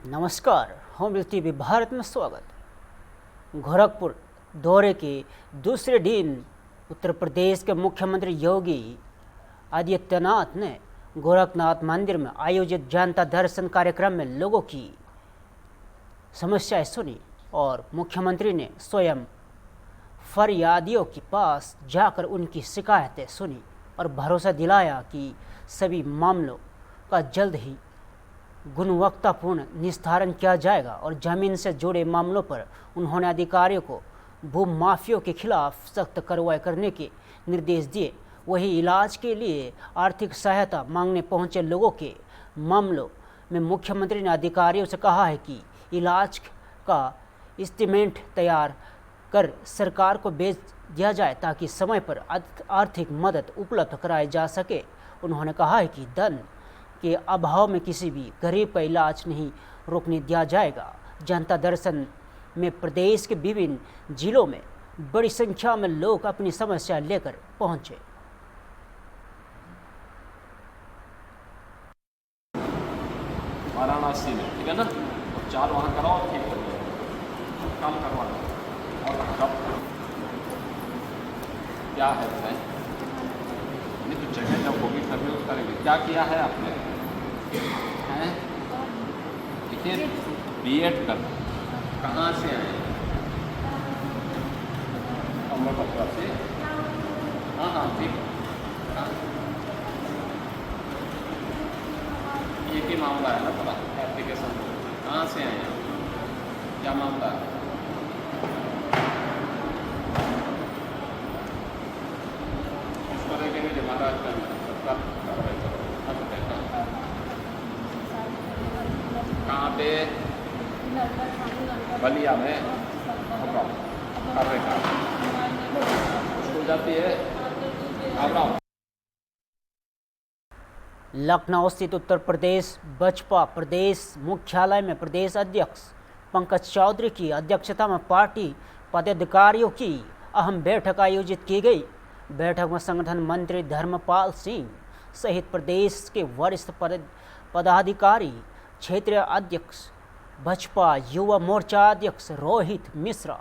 नमस्कार, home TV Bharat में स्वागत। गोरखपुर दौरे के दूसरे दिन उत्तर प्रदेश के मुख्यमंत्री योगी आदित्यनाथ ने गोरखनाथ मंदिर में आयोजित जनता दर्शन कार्यक्रम में लोगों की समस्याएं सुनी और मुख्यमंत्री ने स्वयं फरियादियों के पास जाकर उनकी शिकायतें सुनी और भरोसा दिलाया कि सभी मामलों का जल्द ही गुणवत्तापूर्ण निस्तारण किया जाएगा। और जमीन से जुड़े मामलों पर उन्होंने अधिकारियों को भूमाफियों के खिलाफ सख्त कार्रवाई करने के निर्देश दिए। वहीं इलाज के लिए आर्थिक सहायता मांगने पहुंचे लोगों के मामलों में मुख्यमंत्री ने अधिकारियों से कहा है कि इलाज का एस्टीमेट तैयार कर सरकार को भेज दिया जाए ताकि समय पर आर्थिक मदद उपलब्ध कराई जा सके। उन्होंने कहा है कि धन के अभाव में किसी भी गरीब का इलाज नहीं रोकने दिया जाएगा। जनता दर्शन में प्रदेश के विभिन्न जिलों में बड़ी संख्या में लोग अपनी समस्या लेकर पहुंचे। वाराणसी में, ठीक है ना, उपचार वहाँ कराओ, ठीक हो जाएगा, काम करवाना। और कब क्या है बताएं? नहीं तो जगह जब होगी तभी उस करेंगे। क्या किया है आपने? हैं? देखिए, B.Ed कर कहाँ से आए? अमरपत्रा से। हाँ ठीक। एक ही मामला है ना, पता एप्लीकेशन कहाँ से आए हैं, क्या मामला है? इसको देखेंगे महाराष्ट्र में सरकार कार्रवाई करो। कहाँ पे? बलिया में स्कूल जाती है। लखनऊ स्थित उत्तर प्रदेश भाजपा प्रदेश मुख्यालय में प्रदेश अध्यक्ष पंकज चौधरी की अध्यक्षता में पार्टी पदाधिकारियों की अहम बैठक आयोजित की गई। बैठक में संगठन मंत्री धर्मपाल सिंह सहित प्रदेश के वरिष्ठ पदाधिकारी, क्षेत्रीय अध्यक्ष भाजपा युवा मोर्चा अध्यक्ष रोहित मिश्रा,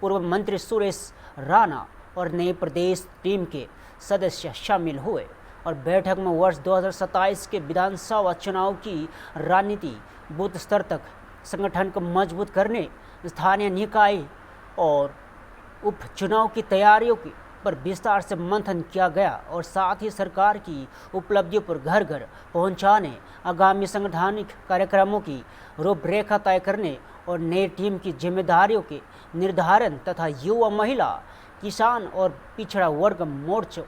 पूर्व मंत्री सुरेश राणा और नए प्रदेश टीम के सदस्य शामिल हुए। और बैठक में वर्ष 2027 के विधानसभा चुनाव की रणनीति, बूथ स्तर तक संगठन को मजबूत करने, स्थानीय निकाय और उपचुनाव की तैयारियों पर विस्तार से मंथन किया गया और साथ ही सरकार की उपलब्धियों पर घर घर पहुंचाने, आगामी संगठनिक कार्यक्रमों की रूपरेखा तय करने और नई टीम की जिम्मेदारियों के निर्धारण तथा युवा, महिला, किसान और पिछड़ा वर्ग मोर्चों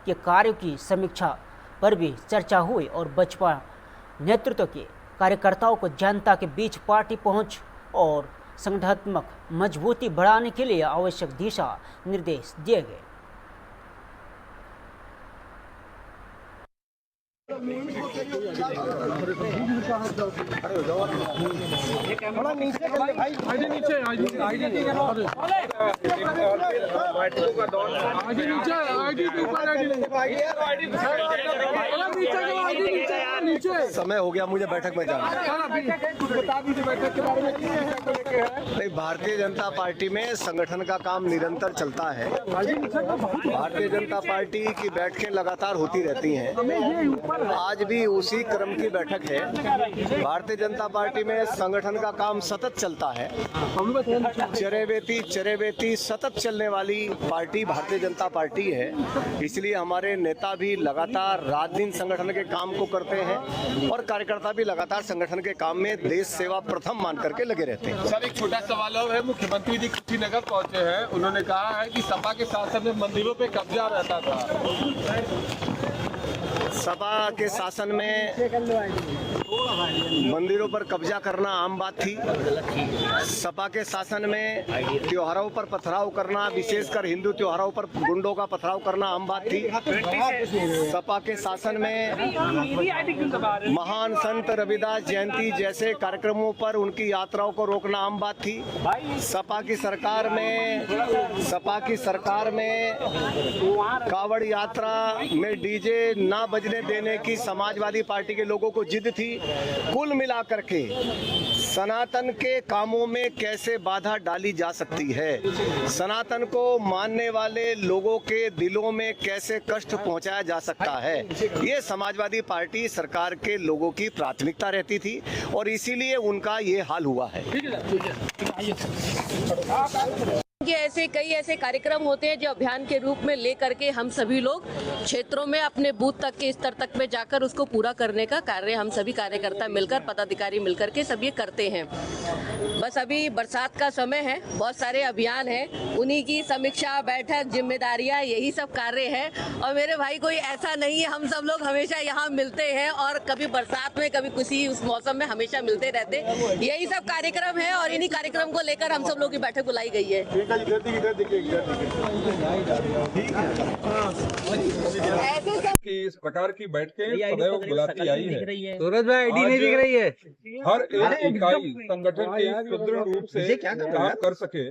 के कार्यों की समीक्षा पर भी चर्चा हुई। और भाजपा नेतृत्व के कार्यकर्ताओं को जनता के बीच पार्टी पहुंच और संगठनात्मक मजबूती बढ़ाने के लिए आवश्यक दिशा निर्देश दिए गए। समय हो गया मुझे बैठक में जाना। नहीं, भारतीय जनता पार्टी में संगठन का काम निरंतर चलता है। भारतीय जनता पार्टी की बैठकें लगातार होती रहती हैं। आज भी उसी क्रम की बैठक है। भारतीय जनता पार्टी में संगठन का काम सतत चलता है। चरेवेती सतत चलने वाली पार्टी भारतीय जनता पार्टी है। इसलिए हमारे नेता भी लगातार रात दिन संगठन के काम को करते हैं और कार्यकर्ता भी लगातार संगठन के काम में देश सेवा प्रथम मान करके लगे रहते हैं। सर, एक छोटा सवाल है, मुख्यमंत्री जी कुशीनगर पहुंचे हैं, उन्होंने कहा है कि सपा के शासन में मंदिरों पे कब्जा रहता था। सपा के शासन में मंदिरों पर कब्जा करना आम बात थी। सपा के शासन में त्योहारों पर पथराव करना, विशेषकर हिंदू त्योहारों पर गुंडों का पथराव करना आम बात थी। सपा के शासन में महान संत रविदास जयंती जैसे कार्यक्रमों पर उनकी यात्राओं को रोकना आम बात थी। सपा की सरकार में कावड़ यात्रा में डीजे ना बजने देने की समाजवादी पार्टी के लोगों को जिद थी। कुल मिलाकर के सनातन के कामों में कैसे बाधा डाली जा सकती है, सनातन को मानने वाले लोगों के दिलों में कैसे कष्ट पहुंचाया जा सकता है, ये समाजवादी पार्टी सरकार के लोगों की प्राथमिकता रहती थी और इसीलिए उनका ये हाल हुआ है। ऐसे कई ऐसे कार्यक्रम होते हैं जो अभियान के रूप में लेकर के हम सभी लोग क्षेत्रों में अपने बूथ तक के स्तर तक में जाकर उसको पूरा करने का कार्य हम सभी कार्यकर्ता मिलकर, पदाधिकारी मिलकर के सब ये करते हैं। बस अभी बरसात का समय है, बहुत सारे अभियान हैं, उन्हीं की समीक्षा, बैठक, जिम्मेदारियां, यही सब कार्य है। और मेरे भाई कोई ऐसा नहीं है, हम सब लोग हमेशा यहाँ मिलते हैं और कभी बरसात में कभी किसी उस मौसम में हमेशा मिलते रहते, यही सब कार्यक्रम है और इन्हीं कार्यक्रम को लेकर हम सब लोग की बैठक बुलाई गई है। कि इस प्रकार की बैठकें सदैव बुलाती आई है। सूरज भाई आईडी नहीं दिख रही है। हर एक इकाई संगठन के सुदृढ़ रूप से काम कर सके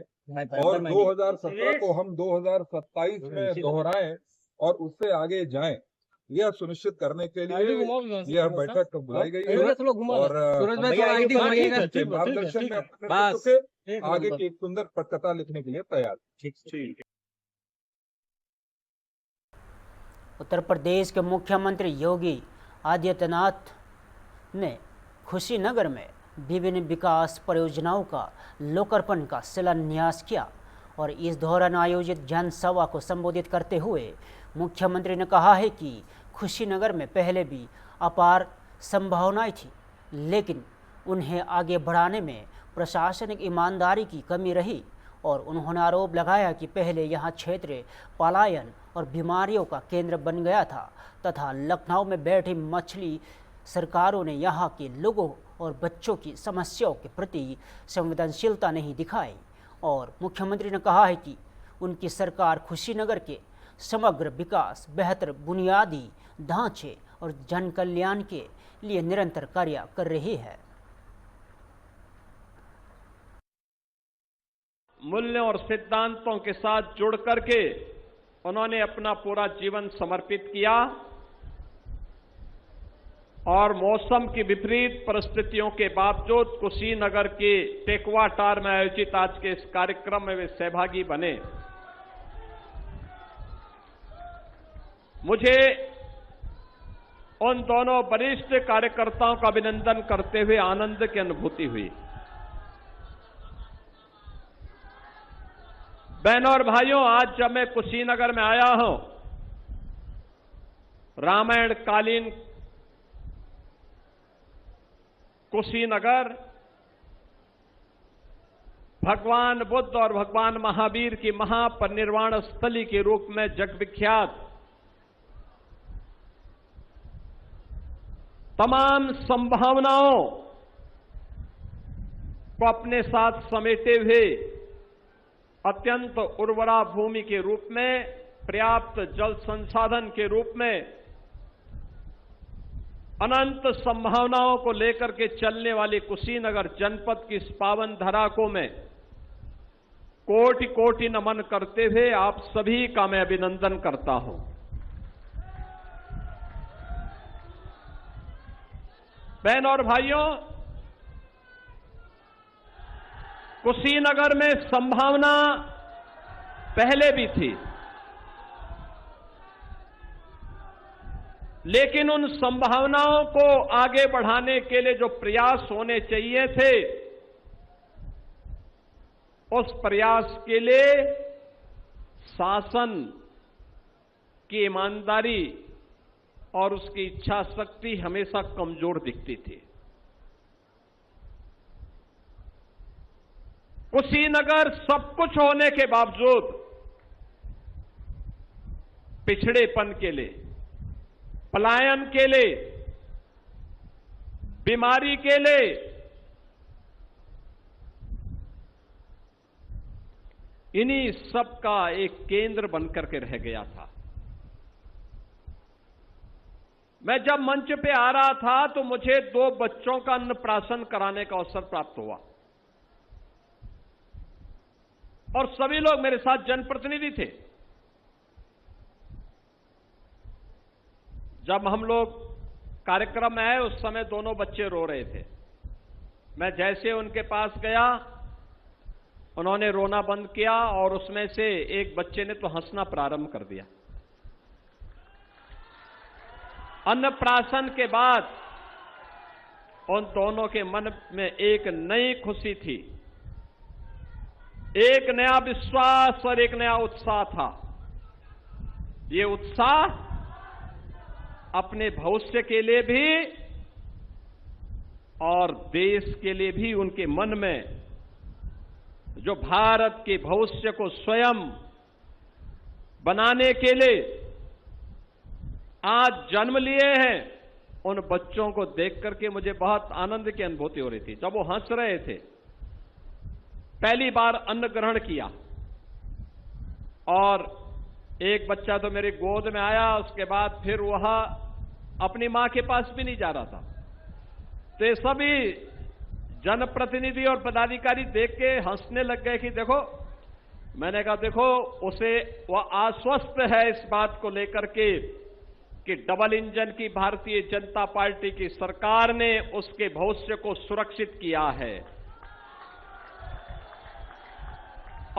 और 2017 को हम 2027 में दोहराएं और उससे आगे जाएं, यह सुनिश्चित करने के लिए यह बैठक बुलाई गई है और मार्गदर्शन में अपने आगे की एक सुंदर पटकथा लिखने के लिए तैयार। उत्तर प्रदेश के मुख्यमंत्री योगी आदित्यनाथ ने कुशीनगर में विभिन्न विकास परियोजनाओं का लोकार्पण का शिलान्यास किया और इस दौरान आयोजित जनसभा को संबोधित करते हुए मुख्यमंत्री ने कहा है कि कुशीनगर में पहले भी अपार संभावनाएं थी, लेकिन उन्हें आगे बढ़ाने में प्रशासनिक ईमानदारी की कमी रही और उन्होंने आरोप लगाया कि पहले यहां क्षेत्र पलायन और बीमारियों का केंद्र बन गया था तथा लखनऊ में बैठी मछली सरकारों ने यहां के लोगों और बच्चों की समस्याओं के प्रति संवेदनशीलता नहीं दिखाई। और मुख्यमंत्री ने कहा है कि उनकी सरकार कुशीनगर के समग्र विकास, बेहतर बुनियादी ढांचे और जन कल्याण के लिए निरंतर कार्य कर रही है। मूल्यों और सिद्धांतों के साथ जुड़ करके उन्होंने अपना पूरा जीवन समर्पित किया और मौसम की विपरीत परिस्थितियों के बावजूद कुशीनगर के टेकवाटार में आयोजित आज के इस कार्यक्रम में वे सहभागी बने। मुझे उन दोनों वरिष्ठ कार्यकर्ताओं का अभिनंदन करते हुए आनंद की अनुभूति हुई। बहनों और भाइयों, आज जब मैं कुशीनगर में आया हूं, रामायण कालीन कुशीनगर भगवान बुद्ध और भगवान महावीर की महापरिनिर्वाण स्थली के रूप में जगविख्यात तमाम संभावनाओं को अपने साथ समेटे हुए अत्यंत उर्वरा भूमि के रूप में, पर्याप्त जल संसाधन के रूप में, अनंत संभावनाओं को लेकर के चलने वाली कुशीनगर जनपद की इस पावन धरा को मैं कोटि कोटि नमन करते हुए आप सभी का मैं अभिनंदन करता हूं। बहनों और भाइयों, कुशीनगर में संभावना पहले भी थी, लेकिन उन संभावनाओं को आगे बढ़ाने के लिए जो प्रयास होने चाहिए थे, उस प्रयास के लिए शासन की ईमानदारी और उसकी इच्छा शक्ति हमेशा कमजोर दिखती थी। कुशीनगर सब कुछ होने के बावजूद पिछड़ेपन के लिए, पलायन के लिए, बीमारी के लिए, इन्हीं सब का एक केंद्र बनकर के रह गया था। मैं जब मंच पे आ रहा था तो मुझे 2 बच्चों का अन्नप्राशन कराने का अवसर प्राप्त हुआ और सभी लोग मेरे साथ जनप्रतिनिधि थे। जब हम लोग कार्यक्रम में आए उस समय दोनों बच्चे रो रहे थे। मैं जैसे उनके पास गया, उन्होंने रोना बंद किया और उसमें से एक बच्चे ने तो हंसना प्रारंभ कर दिया। अन्नप्राशन के बाद उन दोनों के मन में एक नई खुशी थी, एक नया विश्वास और एक नया उत्साह था। ये उत्साह अपने भविष्य के लिए भी और देश के लिए भी उनके मन में, जो भारत के भविष्य को स्वयं बनाने के लिए आज जन्म लिए हैं, उन बच्चों को देख करके मुझे बहुत आनंद की अनुभूति हो रही थी। जब वो हंस रहे थे, पहली बार अन्न ग्रहण किया और एक बच्चा तो मेरे गोद में आया, उसके बाद फिर वह अपनी मां के पास भी नहीं जा रहा था। तो ये सभी जनप्रतिनिधि और पदाधिकारी देख के हंसने लग गए कि देखो, मैंने कहा देखो, उसे वह आश्वस्त है इस बात को लेकर के कि डबल इंजन की भारतीय जनता पार्टी की सरकार ने उसके भविष्य को सुरक्षित किया है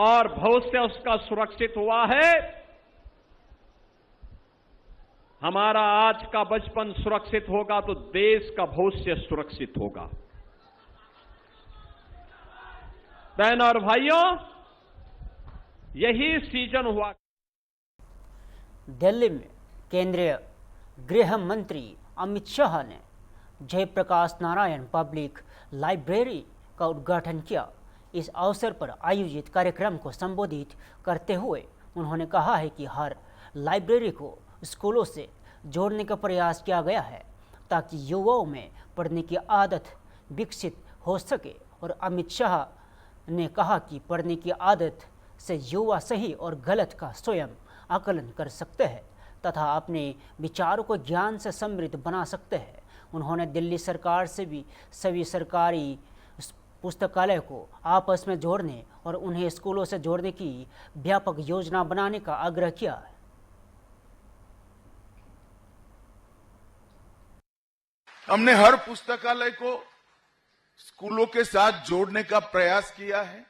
और भविष्य उसका सुरक्षित हुआ है। हमारा आज का बचपन सुरक्षित होगा तो देश का भविष्य सुरक्षित होगा। बहनों और भाइयों, यही सीजन हुआ। दिल्ली में केंद्रीय गृह मंत्री अमित शाह ने जयप्रकाश नारायण पब्लिक लाइब्रेरी का उद्घाटन किया। इस अवसर पर आयोजित कार्यक्रम को संबोधित करते हुए उन्होंने कहा है कि हर लाइब्रेरी को स्कूलों से जोड़ने का प्रयास किया गया है ताकि युवाओं में पढ़ने की आदत विकसित हो सके। और अमित शाह ने कहा कि पढ़ने की आदत से युवा सही और गलत का स्वयं आकलन कर सकते हैं तथा अपने विचारों को ज्ञान से समृद्ध बना सकते हैं। उन्होंने दिल्ली सरकार से भी सभी सरकारी पुस्तकालय को आपस में जोड़ने और उन्हें स्कूलों से जोड़ने की व्यापक योजना बनाने का आग्रह किया है। हमने हर पुस्तकालय को स्कूलों के साथ जोड़ने का प्रयास किया है।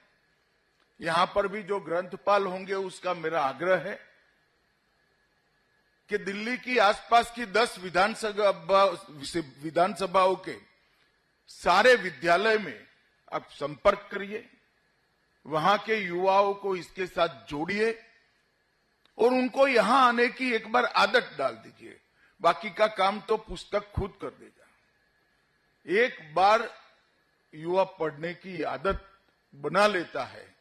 यहां पर भी जो ग्रंथपाल होंगे उसका मेरा आग्रह है कि दिल्ली की आसपास की 10 विधानसभाओं के सारे विद्यालय में आप संपर्क करिए, वहां के युवाओं को इसके साथ जोड़िए और उनको यहां आने की एक बार आदत डाल दीजिए। बाकी का काम तो पुस्तक खुद कर देगा। एक बार युवा पढ़ने की आदत बना लेता है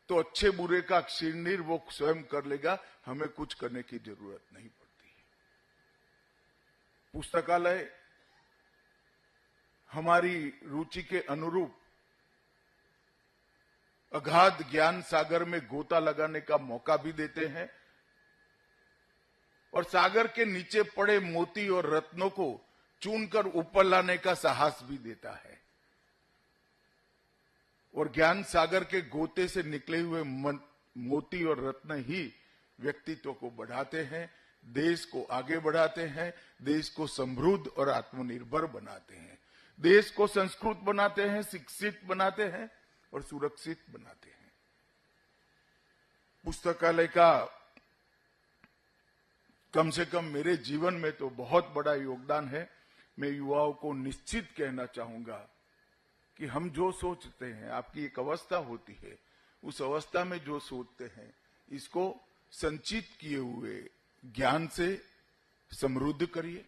तो अच्छे बुरे का निर्णय वो स्वयं कर लेगा, हमें कुछ करने की जरूरत नहीं पड़ती। पुस्तकालय हमारी रुचि के अनुरूप अगाध ज्ञान सागर में गोता लगाने का मौका भी देते हैं और सागर के नीचे पड़े मोती और रत्नों को चुनकर ऊपर लाने का साहस भी देता है। और ज्ञान सागर के गोते से निकले हुए मोती और रत्न ही व्यक्तित्व को बढ़ाते हैं, देश को आगे बढ़ाते हैं, देश को समृद्ध और आत्मनिर्भर बनाते हैं, देश को संस्कृत बनाते हैं, शिक्षित बनाते हैं और सुरक्षित बनाते हैं। पुस्तकालय का कम से कम मेरे जीवन में तो बहुत बड़ा योगदान है। मैं युवाओं को निश्चित कहना चाहूंगा कि हम जो सोचते हैं, आपकी एक अवस्था होती है, उस अवस्था में जो सोचते हैं इसको संचित किए हुए ज्ञान से समृद्ध करिए।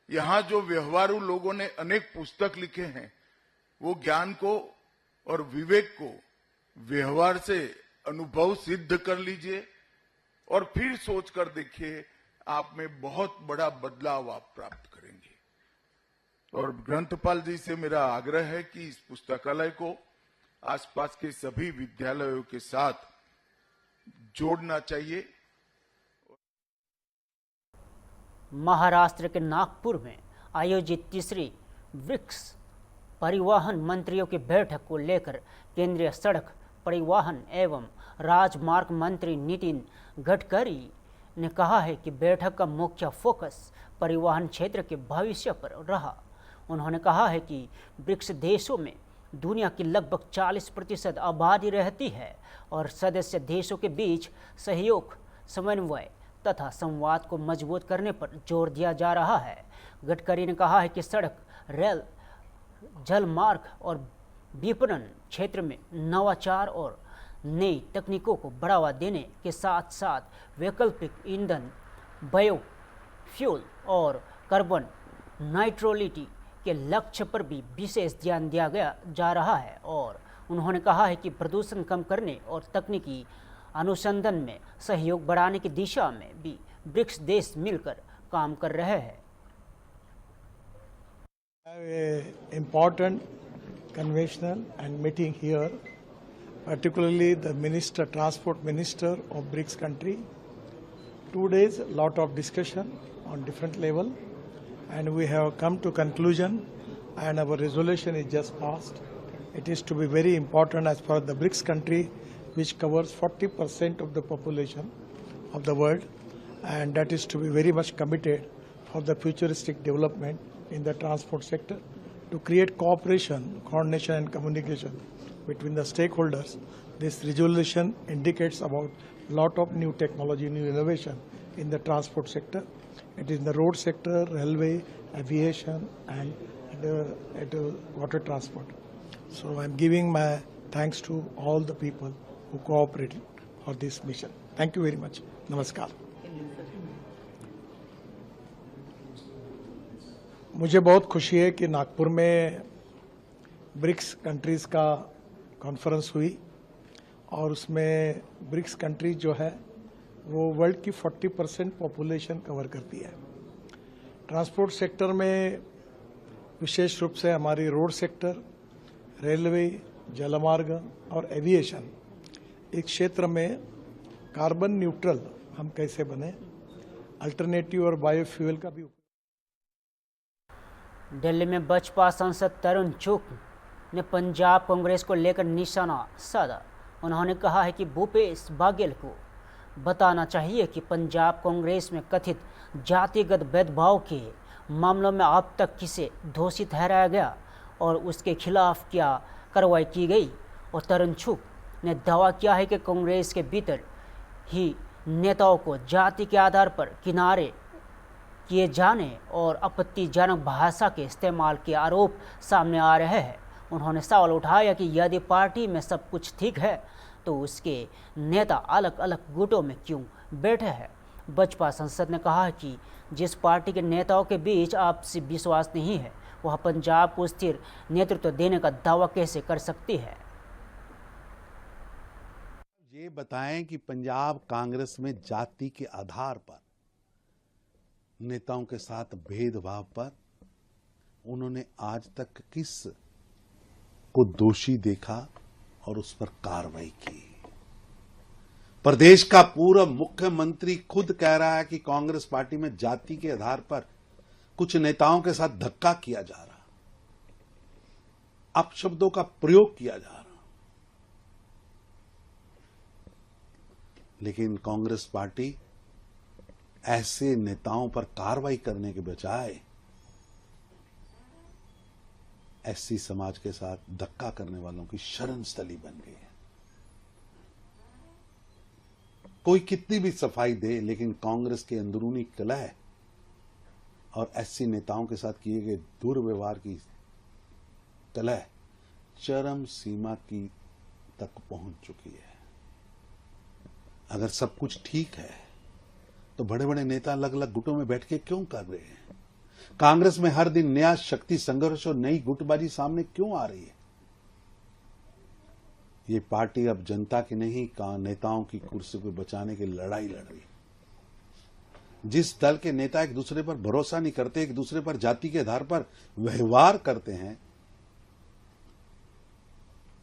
यहां जो व्यवहारू लोगों ने अनेक पुस्तक लिखे हैं, वो ज्ञान को और विवेक को व्यवहार से अनुभव सिद्ध कर लीजिए और फिर सोचकर देखिए, आप में बहुत बड़ा बदलाव आप प्राप्त करेंगे। और ग्रंथपाल जी से मेरा आग्रह है कि इस पुस्तकालय को आसपास के सभी विद्यालयों के साथ जोड़ना चाहिए। महाराष्ट्र के नागपुर में आयोजित तीसरी ब्रिक्स परिवहन मंत्रियों की बैठक को लेकर केंद्रीय सड़क परिवहन एवं राजमार्ग मंत्री नितिन गडकरी ने कहा है कि बैठक का मुख्य फोकस परिवहन क्षेत्र के भविष्य पर रहा। उन्होंने कहा है कि ब्रिक्स देशों में दुनिया की लगभग 40% आबादी रहती है और सदस्य देशों के बीच सहयोग, समन्वय तथा संवाद को मजबूत करने पर जोर दिया जा रहा है। गडकरी ने कहा है कि सड़क, रेल, जल मार्ग और विपणन क्षेत्र में नवाचार और नई तकनीकों को बढ़ावा देने के साथ साथ वैकल्पिक ईंधन, बायोफ्यूल और कार्बन न्यूट्रलिटी के लक्ष्य पर भी विशेष ध्यान दिया जा रहा है। और उन्होंने कहा है कि प्रदूषण कम करने और तकनीकी अनुसंधान में सहयोग बढ़ाने की दिशा में भी ब्रिक्स देश मिलकर काम कर रहे हैं। Important conventional and meeting here, particularly the minister, transport minister of BRICS country. 2 days, lot of discussion on different level, and we have come to conclusion, and our resolution is just passed. It is to be very important as far as the BRICS country, which covers 40% of the population of the world, and that is to be very much committed for the futuristic development in the transport sector, to create cooperation, coordination and communication between the stakeholders. This resolution indicates about lot of new technology, new innovation in the transport sector. It is in the road sector, railway, aviation and water transport. So I am giving my thanks to all the people who cooperated for this mission. Thank you very much. Namaskar. मुझे बहुत खुशी है कि नागपुर में BRICS countries का conference हुई और उसमें ब्रिक्स कंट्रीज जो है वो वर्ल्ड की 40% पॉपुलेशन कवर करती है। ट्रांसपोर्ट सेक्टर में विशेष रूप से हमारी रोड सेक्टर, रेलवे, जलमार्ग और एविएशन, एक क्षेत्र में कार्बन न्यूट्रल हम कैसे बने, अल्टरनेटिव और बायोफ्यूल का भी। दिल्ली में बसपा सांसद तरुण चुग ने पंजाब कांग्रेस को लेकर निशाना साधा। उन्होंने कहा है कि भूपेश बाघेल को बताना चाहिए कि पंजाब कांग्रेस में कथित जातिगत भेदभाव के मामलों में अब तक किसे दोषी ठहराया गया और उसके खिलाफ क्या कार्रवाई की गई। और तरुण चुग ने दावा किया है कि कांग्रेस के भीतर ही नेताओं को जाति के आधार पर किनारे किए जाने और आपत्तिजनक भाषा के इस्तेमाल के आरोप सामने आ रहे हैं। उन्होंने सवाल उठाया कि यदि पार्टी में सब कुछ ठीक है तो उसके नेता अलग अलग गुटों में क्यों बैठे हैं। बसपा सांसद ने कहा कि जिस पार्टी के नेताओं के बीच आपसी विश्वास नहीं है वह पंजाब को स्थिर नेतृत्व देने का दावा कैसे कर सकती है। ये बताएं कि पंजाब कांग्रेस में जाति के आधार पर नेताओं के साथ भेदभाव पर उन्होंने आज तक किस को दोषी देखा और उस पर कार्रवाई की। प्रदेश का पूर्व मुख्यमंत्री खुद कह रहा है कि कांग्रेस पार्टी में जाति के आधार पर कुछ नेताओं के साथ धक्का किया जा रहा, अपशब्दों का प्रयोग किया जा रहा। लेकिन कांग्रेस पार्टी ऐसे नेताओं पर कार्रवाई करने के बजाय एससी समाज के साथ धक्का करने वालों की शरणस्थली बन गई है। कोई कितनी भी सफाई दे, लेकिन कांग्रेस के अंदरूनी कलह और एससी नेताओं के साथ किए गए दुर्व्यवहार की कलह चरम सीमा की तक पहुंच चुकी है। अगर सब कुछ ठीक है तो बड़े बड़े नेता अलग अलग गुटों में बैठ के क्यों कर रहे हैं? कांग्रेस में हर दिन नया शक्ति संघर्ष और नई गुटबाजी सामने क्यों आ रही है? ये पार्टी अब जनता की नहीं, नेताओं की कुर्सी को बचाने की लड़ाई लड़ रही है। जिस दल के नेता एक दूसरे पर भरोसा नहीं करते, एक दूसरे पर जाति के आधार पर व्यवहार करते हैं,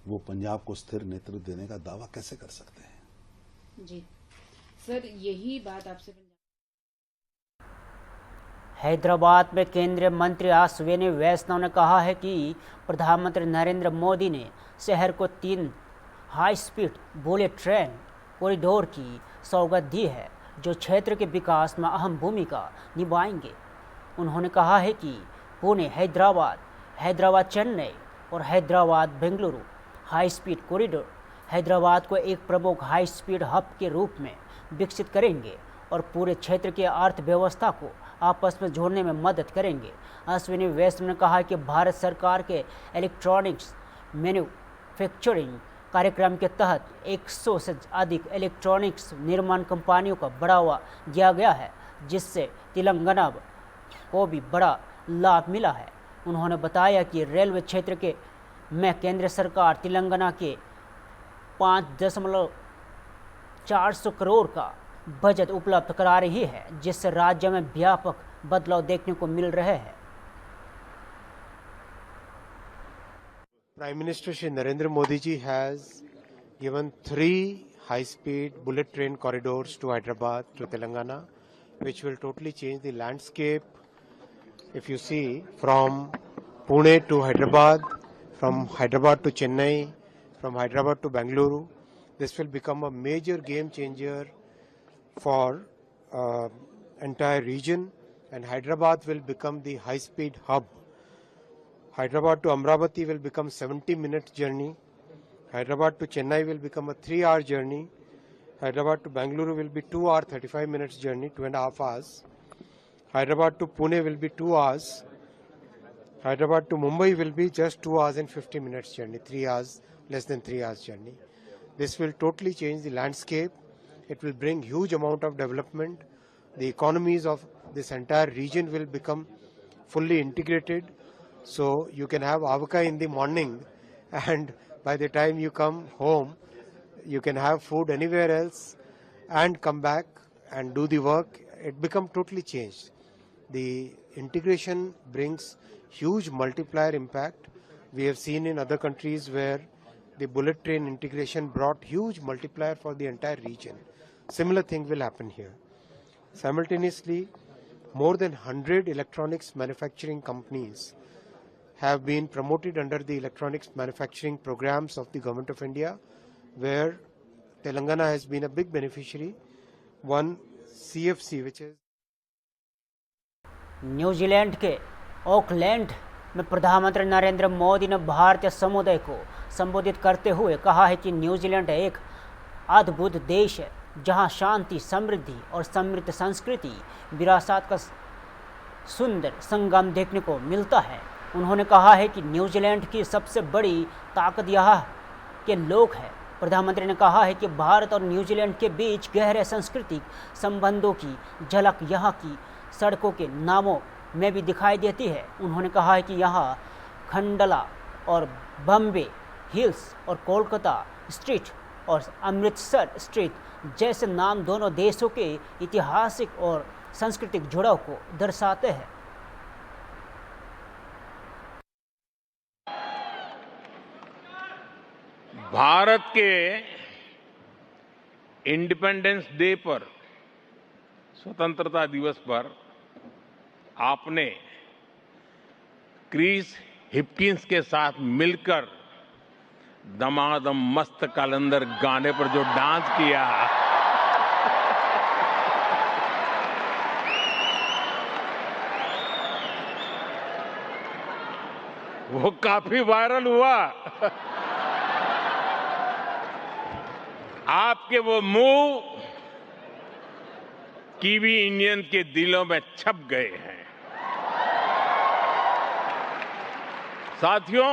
वो पंजाब को स्थिर नेतृत्व देने का दावा कैसे कर सकते हैं? जी सर, यही बात आपसे। हैदराबाद में केंद्रीय मंत्री अश्विनी वैष्णव ने कहा है कि प्रधानमंत्री नरेंद्र मोदी ने शहर को 3 high speed bullet train corridor की सौगात दी है जो क्षेत्र के विकास में अहम भूमिका निभाएंगे। उन्होंने कहा है कि पुणे हैदराबाद, हैदराबाद चेन्नई और Hyderabad Bengaluru high speed corridor Hyderabad को एक प्रमुख हाई स्पीड हब के रूप में विकसित करेंगे और पूरे क्षेत्र की अर्थव्यवस्था को आपस में जोड़ने में मदद करेंगे। अश्विनी वैष्णव ने कहा कि भारत सरकार के इलेक्ट्रॉनिक्स मैन्युफैक्चरिंग कार्यक्रम के तहत 100 से अधिक इलेक्ट्रॉनिक्स निर्माण कंपनियों को बढ़ावा दिया गया है, जिससे तेलंगाना को भी बड़ा लाभ मिला है। उन्होंने बताया कि रेलवे क्षेत्र में केंद्र सरकार तेलंगाना के 5.4 करोड़ का बजट उपलब्ध करा रही है, जिससे राज्य में व्यापक बदलाव देखने को मिल रहे हैं। Prime Minister Shri Narendra Modi ji has given 3 high-speed bullet train corridors to Hyderabad, to Telangana, which will totally change the landscape. If you see, from Pune to Hyderabad, from Hyderabad to Chennai, from Hyderabad to Bengaluru, this will become a major game changer for entire region, and Hyderabad will become the high-speed hub. Hyderabad to Amravati will become 70-minute journey. Hyderabad to Chennai will become a 3-hour journey. Hyderabad to Bengaluru will be 2 hour 35 minutes journey, 2.5 hours. Hyderabad to Pune will be 2 hours. Hyderabad to Mumbai will be just 2 hours and 50 minutes journey, 3 hours, less than 3 hours journey. This will totally change the landscape. It will bring huge amount of development. The economies of this entire region will become fully integrated. So you can have avaka in the morning, and by the time you come home, you can have food anywhere else and come back and do the work. It becomes totally changed. The integration brings huge multiplier impact. We have seen in other countries where the bullet train integration brought huge multiplier for the entire region. Similar thing will happen here. Simultaneously, more than 100 electronics manufacturing companies have been promoted under the electronics manufacturing programs of the Government of India, where Telangana has been a big beneficiary. One CFC, which is New Zealand के Auckland में प्रधानमंत्री नरेंद्र मोदी ने भारतीय समुदाय को संबोधित करते हुए कहा है कि न्यूजीलैंड एक अद्भुत देश है, जहां शांति, समृद्धि और समृद्ध संस्कृति विरासत का सुंदर संगम देखने को मिलता है। उन्होंने कहा है कि न्यूजीलैंड की सबसे बड़ी ताकत यहाँ के लोग हैं। प्रधानमंत्री ने कहा है कि भारत और न्यूजीलैंड के बीच गहरे सांस्कृतिक संबंधों की झलक यहाँ की सड़कों के नामों में भी दिखाई देती है। उन्होंने कहा है कि यहाँ खंडला और बॉम्बे हिल्स और कोलकाता स्ट्रीट और अमृतसर स्ट्रीट जैसे नाम दोनों देशों के ऐतिहासिक और सांस्कृतिक जुड़ाव को दर्शाते हैं। भारत के इंडिपेंडेंस डे पर, स्वतंत्रता दिवस पर आपने क्रिस हिपकिंस के साथ मिलकर दमादम मस्त कलंदर गाने पर जो डांस किया, वो काफी वायरल हुआ। आपके वो मुंह कीवी इंडियन के दिलों में छप गए हैं। साथियों,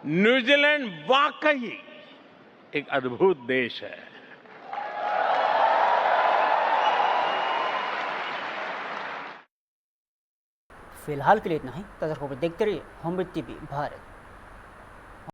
न्यूजीलैंड वाकई एक अद्भुत देश है। फिलहाल के लिए इतना ही। ताज़ा खबर देखते रहिए होमवेद टीवी भारत।